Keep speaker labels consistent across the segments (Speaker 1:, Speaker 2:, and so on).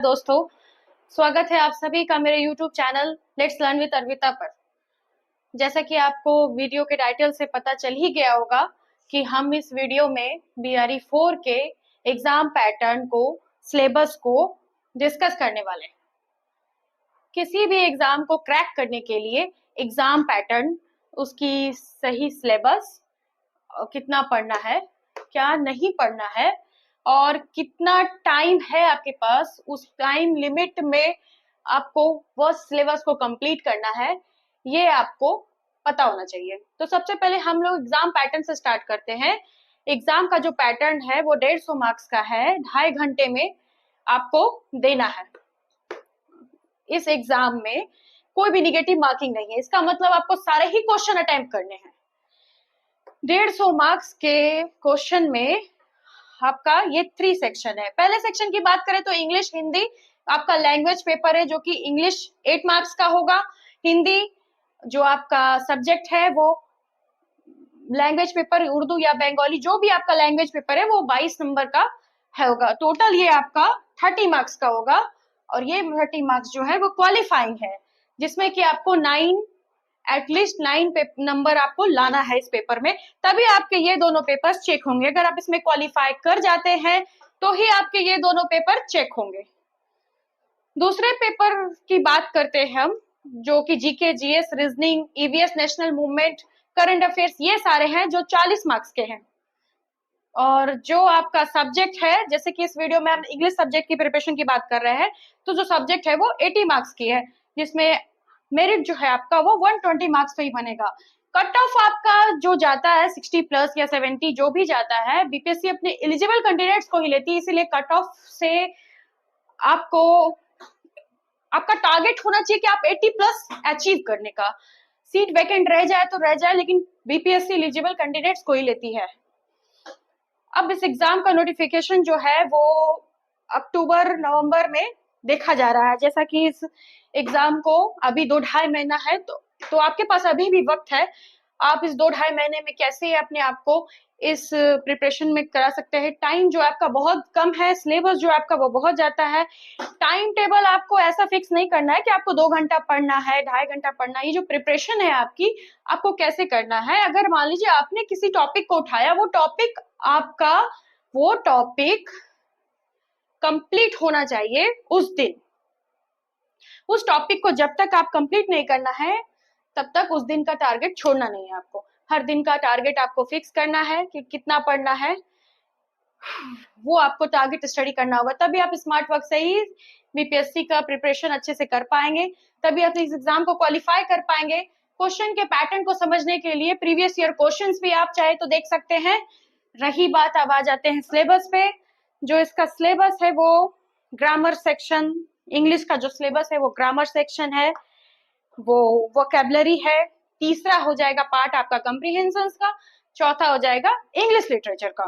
Speaker 1: दोस्तों, स्वागत है आप सभी का मेरे YouTube channel let's learn with Arvita पर। जैसा कि आपको वीडियो के टाइटल से पता चल ही गया होगा कि हम इस वीडियो में BRE 4 के एग्जाम पैटर्न को, सिलेबस को डिस्कस करने वाले हैं। किसी भी एग्जाम को क्रैक करने के लिए एग्जाम पैटर्न, उसकी सही सिलेबस, कितना पढ़ना है, क्या नहीं पढ़ना है और कितना टाइम है आपके पास, उस टाइम लिमिट में आपको वो सिलेबस को कंप्लीट करना है, ये आपको पता होना चाहिए। तो सबसे पहले हम लोग एग्जाम पैटर्न से स्टार्ट करते हैं। एग्जाम का जो पैटर्न है वो 150 मार्क्स का है, 2.5 घंटे में आपको देना है। इस एग्जाम में कोई भी निगेटिव मार्किंग नहीं है, इसका मतलब आपको सारे ही क्वेश्चन अटेम्प्ट करने हैं। 150 मार्क्स के क्वेश्चन में आपका ये 3 सेक्शन है। पहले सेक्शन की बात करें तो इंग्लिश हिंदी आपका लैंग्वेज पेपर है, जो कि इंग्लिश 8 मार्क्स का होगा। हिंदी जो आपका सब्जेक्ट है वो लैंग्वेज पेपर उर्दू या बंगाली, जो भी आपका लैंग्वेज पेपर है वो 22 नंबर का होगा। टोटल ये आपका 30 मार्क्स का होगा और ये 30 मार्क्स जो है वो क्वालिफाइंग है, जिसमें कि आपको 9 एटलीस्ट 9 नंबर आपको लाना है इस पेपर में, तभी आपके ये दोनों पेपर्स चेक होंगे। अगर आप इसमें क्वालिफाई कर जाते हैं तो ही आपके ये दोनों पेपर चेक होंगे। दूसरे पेपर की बात करते हैं हम, जो कि GK, GS, reasoning, EVS, national movement, current affairs, ये सारे हैं जो 40 मार्क्स के हैं। और जो आपका सब्जेक्ट है, जैसे कि इस वीडियो में हम इंग्लिश सब्जेक्ट की प्रिपरेशन की बात कर रहे हैं, तो जो सब्जेक्ट है वो 80 मार्क्स की है, जिसमें मेरिट जो है आपका वो 120 मार्क्स पे ही बनेगा। कट ऑफ आपका जो जाता है 60 प्लस या 70 जो भी जाता है, बीपीएससी अपने एलिजिबल कैंडिडेट्स को ही लेती है, इसीलिए कट ऑफ से आपको आपका टारगेट होना चाहिए कि आप 80 प्लस अचीव करने का। सीट वैकेंट रह जाए तो रह जाए, लेकिन बीपीएससी एलिजिबल कैंडिडेट्स को ही लेती है। अब इस एग्जाम का नोटिफिकेशन जो है वो अक्टूबर नवंबर में देखा जा रहा है। जैसा कि इस एग्जाम को अभी 2-2.5 महीना है, तो आपके पास अभी भी वक्त है। आप इस 2-2.5 महीने में कैसे अपने आप को इस प्रिपरेशन में करा सकते हैं। टाइम जो आपका बहुत कम है, सिलेबस जो आपका वो बहुत जाता है। टाइम टेबल आपको ऐसा फिक्स नहीं करना है कि आपको 2 घंटा पढ़ना है, 2.5 घंटा पढ़ना है। ये जो प्रिपरेशन है आपकी, आपको कैसे करना है। अगर मान लीजिए आपने किसी टॉपिक को उठाया, वो टॉपिक कंप्लीट होना चाहिए उस दिन। उस टॉपिक को जब तक आप कंप्लीट नहीं करना है, तब तक उस दिन का टारगेट छोड़ना नहीं है। आपको हर दिन का टारगेट आपको फिक्स करना है कि कितना पढ़ना है, वो आपको टारगेट स्टडी करना होगा। तभी आप स्मार्ट वर्क से ही बीपीएससी का प्रिपरेशन अच्छे से कर पाएंगे, तभी आप इस एग्जाम को क्वालिफाई कर पाएंगे। क्वेश्चन के पैटर्न को समझने के लिए प्रीवियस ईयर क्वेश्चंस भी आप चाहे तो देख सकते हैं। रही बात, अब आ जाते हैं सिलेबस पे। जो इसका सिलेबस है वो ग्रामर सेक्शन, इंग्लिश का जो सिलेबस है वो ग्रामर सेक्शन है, वो वोकैबुलरी है। तीसरा हो जाएगा पार्ट आपका कंप्रीहेंशन का, चौथा हो जाएगा इंग्लिश लिटरेचर का।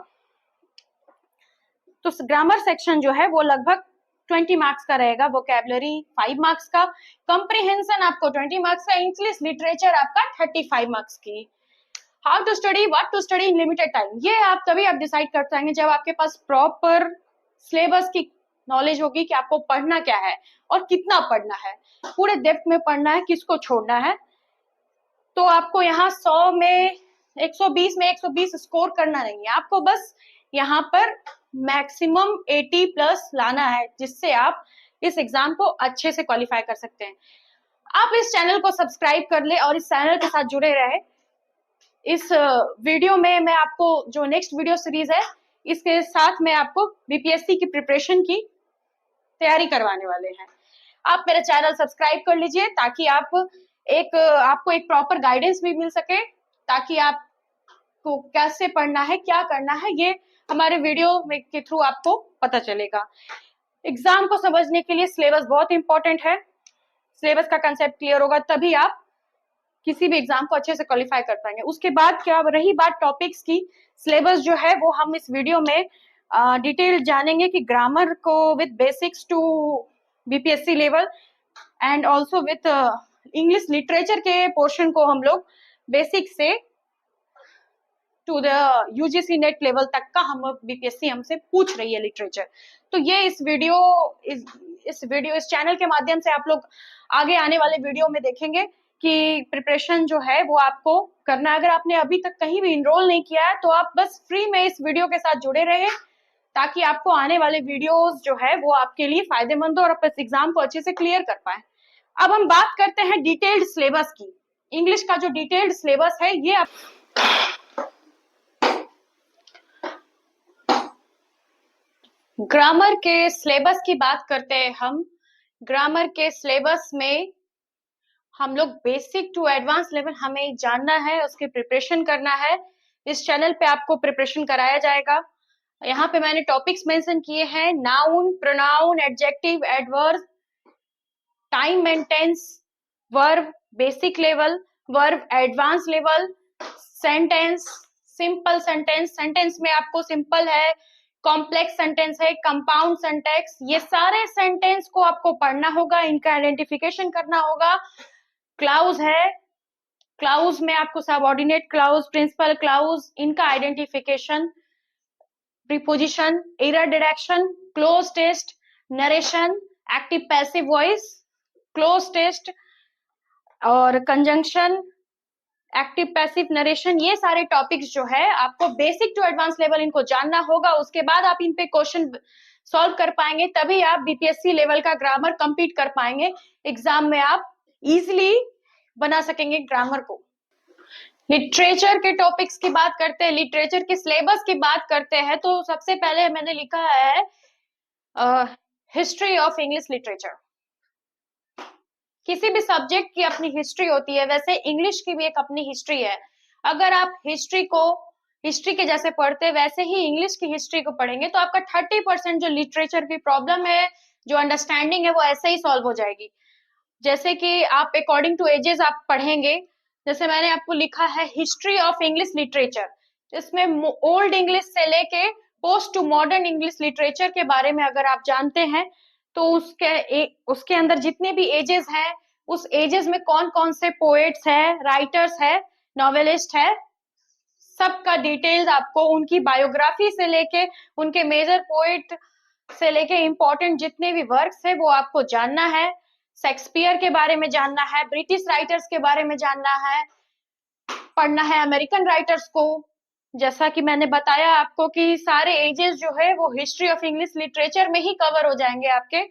Speaker 1: तो ग्रामर सेक्शन जो है वो लगभग 20 मार्क्स का रहेगा, वोकैबुलरी 5 मार्क्स का, कंप्रीहेंशन आपको 20 मार्क्स का, इंग्लिश लिटरेचर आपका 35 मार्क्स की। How to study, what to study in limited time, ये आप तभी आप डिसाइड कर पाएंगे जब आपके पास प्रॉपर सिलेबस की नॉलेज होगी कि आपको पढ़ना क्या है और कितना पढ़ना है, पूरे डेप्थ में पढ़ना है, किसको छोड़ना है। तो आपको यहाँ 100 में 120 में 120 स्कोर करना नहीं है, आपको बस यहाँ पर मैक्सिमम 80 प्लस लाना है, जिससे आप इस एग्जाम को अच्छे से क्वालिफाई कर सकते हैं। आप इस चैनल को सब्सक्राइब कर ले और इस चैनल के साथ जुड़े रहे। इस वीडियो में मैं आपको जो नेक्स्ट वीडियो सीरीज है, इसके साथ मैं आपको बीपीएससी की प्रिपरेशन की तैयारी करवाने वाले हैं। आप मेरा चैनल सब्सक्राइब कर लीजिए ताकि आपको एक प्रॉपर गाइडेंस भी मिल सके, ताकि आपको कैसे पढ़ना है, क्या करना है, ये हमारे वीडियो के थ्रू आपको पता चलेगा। एग्जाम को समझने के लिए सिलेबस बहुत इंपॉर्टेंट है। सिलेबस का कंसेप्ट क्लियर होगा तभी आप किसी भी एग्जाम को अच्छे से क्वालिफाई कर पाएंगे। उसके बाद क्या रही बात टॉपिक्स की, सिलेबस जो है वो हम इस वीडियो में डिटेल जानेंगे कि ग्रामर को with basics to BPSC level and also with English literature के पोर्शन को हम लोग बेसिक से to the UGC NET level तक का हम बीपीएससी हमसे पूछ रही है लिटरेचर। तो ये इस वीडियो इस चैनल के माध्यम से आप लोग आगे आने वाले वीडियो में देखेंगे कि प्रिपरेशन जो है वो आपको करना है। अगर आपने अभी तक कहीं भी इनरोल नहीं किया है तो आप बस फ्री में इस वीडियो के साथ जुड़े रहे, ताकि आपको आने वाले वीडियोस जो है वो आपके लिए फायदेमंद हो और आप इस एग्जाम को अच्छे से क्लियर कर पाए। अब हम बात करते हैं डिटेल्ड सिलेबस की। इंग्लिश का जो डिटेल्ड सिलेबस है ये ग्रामर के सिलेबस की बात करते हैं हम। ग्रामर के सिलेबस में हम लोग बेसिक टू एडवांस लेवल हमें जानना है, उसकी प्रिपरेशन करना है। इस चैनल पे आपको प्रिपरेशन कराया जाएगा। यहाँ पे मैंने टॉपिक्स मेंशन किए हैं: noun, pronoun, adjective, adverb, time and tense, verb basic level, verb advance level, sentence, simple sentence, sentence में आपको सिंपल है, कॉम्प्लेक्स सेंटेंस है, कंपाउंड सेंटेंस, ये सारे सेंटेंस को आपको पढ़ना होगा, इनका आइडेंटिफिकेशन करना होगा। क्लाउज है, क्लाउज में आपको सबऑर्डिनेट क्लाउज, प्रिंसिपल क्लाउज, इनका identification, preposition, error detection, cloze test, narration, active passive voice, cloze test और कंजंक्शन, एक्टिव पैसिव नरेशन, ये सारे टॉपिक्स जो है आपको बेसिक टू एडवांस लेवल इनको जानना होगा। उसके बाद आप इन पे क्वेश्चन सॉल्व कर पाएंगे, तभी आप बीपीएससी लेवल का ग्रामर कंप्लीट कर पाएंगे। एग्जाम में आप इजीली बना सकेंगे ग्रामर को। लिटरेचर के टॉपिक्स की बात करते हैं, लिटरेचर के सिलेबस की बात करते हैं, तो सबसे पहले मैंने लिखा है हिस्ट्री ऑफ इंग्लिश लिटरेचर। किसी भी सब्जेक्ट की अपनी हिस्ट्री होती है, वैसे इंग्लिश की भी एक अपनी हिस्ट्री है। अगर आप हिस्ट्री को हिस्ट्री के जैसे पढ़ते वैसे ही इंग्लिश की हिस्ट्री को पढ़ेंगे तो आपका 30% जो लिटरेचर की प्रॉब्लम है, जो अंडरस्टैंडिंग है, वो ऐसे ही सॉल्व हो जाएगी। जैसे कि आप अकॉर्डिंग टू एजेस आप पढ़ेंगे, जैसे मैंने आपको लिखा है हिस्ट्री ऑफ इंग्लिश लिटरेचर, इसमें ओल्ड इंग्लिश से लेके post to modern English literature के बारे में अगर आप जानते हैं तो उसके अंदर जितने भी एजेस हैं, उस एजेस में कौन कौन से पोएट्स है, राइटर्स है, नॉवेलिस्ट है, सबका डिटेल्स आपको उनकी बायोग्राफी से लेके उनके मेजर पोएट से लेके इम्पोर्टेंट जितने भी वर्क्स है वो आपको जानना है। शेक्सपियर के बारे में जानना है, ब्रिटिश राइटर्स के बारे में जानना है, पढ़ना है अमेरिकन राइटर्स को। जैसा कि मैंने बताया आपको कि सारे एजेस जो है वो हिस्ट्री ऑफ इंग्लिश लिटरेचर में ही कवर हो जाएंगे आपके।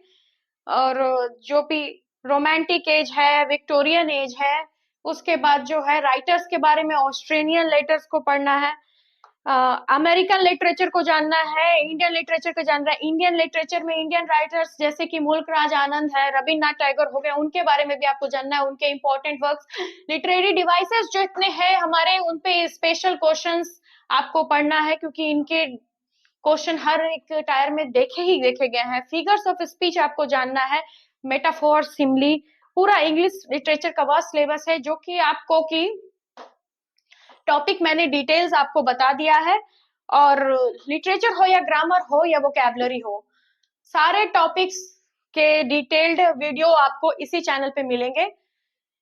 Speaker 1: और जो भी रोमांटिक एज है, विक्टोरियन एज है, उसके बाद जो है राइटर्स के बारे में ऑस्ट्रेलियन राइटर्स को पढ़ना है, अमेरिकन लिटरेचर को जानना है, इंडियन लिटरेचर को जानना है। इंडियन लिटरेचर में इंडियन राइटर्स जैसे कि मुल्क राज आनंद है, रविन्द्रनाथ टैगोर हो गए, उनके बारे में भी आपको जानना है, उनके इंपॉर्टेंट वर्क्स। लिटरेरी डिवाइसेस जो इतने हैं हमारे, उन पे स्पेशल क्वेश्चंस आपको पढ़ना है, क्योंकि इनके क्वेश्चन हर एक टायर में देखे गए हैं। फिगर्स ऑफ स्पीच आपको जानना है, मेटाफोर, सिमली, पूरा इंग्लिश लिटरेचर का वह सिलेबस है जो कि आपको की टॉपिक मैंने डिटेल्स आपको बता दिया है। और लिटरेचर हो या ग्रामर हो या वोकैबुलरी हो, सारे टॉपिक्स के डिटेल्ड वीडियो आपको इसी चैनल पे मिलेंगे।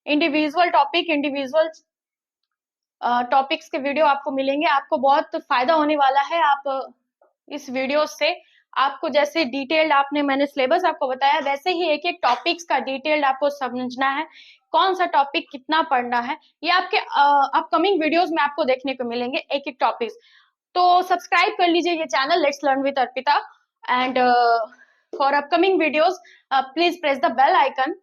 Speaker 1: इंडिविजुअल टॉपिक, इंडिविजुअल टॉपिक्स के वीडियो आपको मिलेंगे। आपको बहुत फायदा होने वाला है। आप इस वीडियो से आपको जैसे डिटेल्ड आपने मैंने सिलेबस आपको बताया, वैसे ही एक एक टॉपिक्स का डिटेल्ड आपको समझना है, कौन सा टॉपिक कितना पढ़ना है, ये आपके अपकमिंग वीडियोस में आपको देखने को मिलेंगे एक एक टॉपिक्स। तो सब्सक्राइब कर लीजिए ये channel let's learn with Arpita, and for upcoming videos please press the bell icon,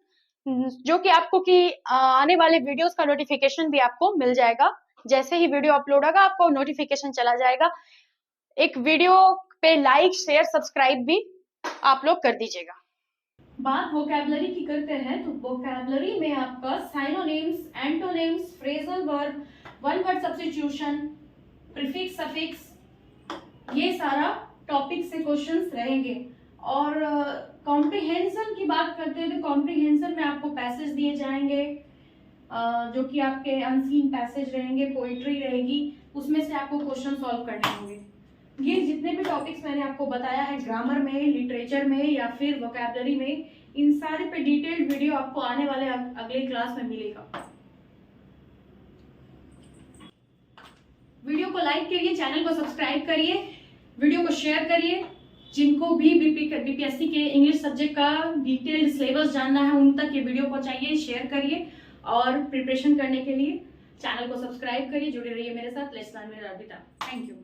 Speaker 1: जो कि आपको कि आने वाले वीडियोस का नोटिफिकेशन भी आपको मिल जाएगा। जैसे ही वीडियो अपलोड होगा आपको नोटिफिकेशन चला जाएगा। एक वीडियो पे लाइक, शेयर, सब्सक्राइब भी आप लोग कर दीजिएगा। बात वोकैबुलरी की करते हैं तो वोकैबुलरी में आपका synonyms, antonyms, phrasal verb, one word substitution, prefix, suffix, ये सारा टॉपिक से क्वेश्चंस रहेंगे। और कॉम्प्रिहेंशन की बात करते हैं तो कॉम्प्रिहेंशन में आपको पैसेज दिए जाएंगे, जो कि आपके अनसीन पैसेज रहेंगे, पोइट्री रहेगी, उसमें से आपको क्वेश्चन सॉल्व करने होंगे। ये जितने भी टॉपिक्स मैंने आपको बताया है ग्रामर में, लिटरेचर में या फिर वोकैबुलरी में, इन सारे पे डिटेल्ड वीडियो आपको आने वाले अगले क्लास में मिलेगा। वीडियो को लाइक करिए, चैनल को सब्सक्राइब करिए, वीडियो को शेयर करिए जिनको भी बीपीएससी के इंग्लिश सब्जेक्ट का डिटेल्ड सिलेबस जानना है उन तक ये वीडियो पहुंचाइए, शेयर करिए और प्रिपरेशन करने के लिए चैनल को सब्सक्राइब करिए। जुड़े रहिए मेरे साथ। Let's learn with Arpita. Thank you.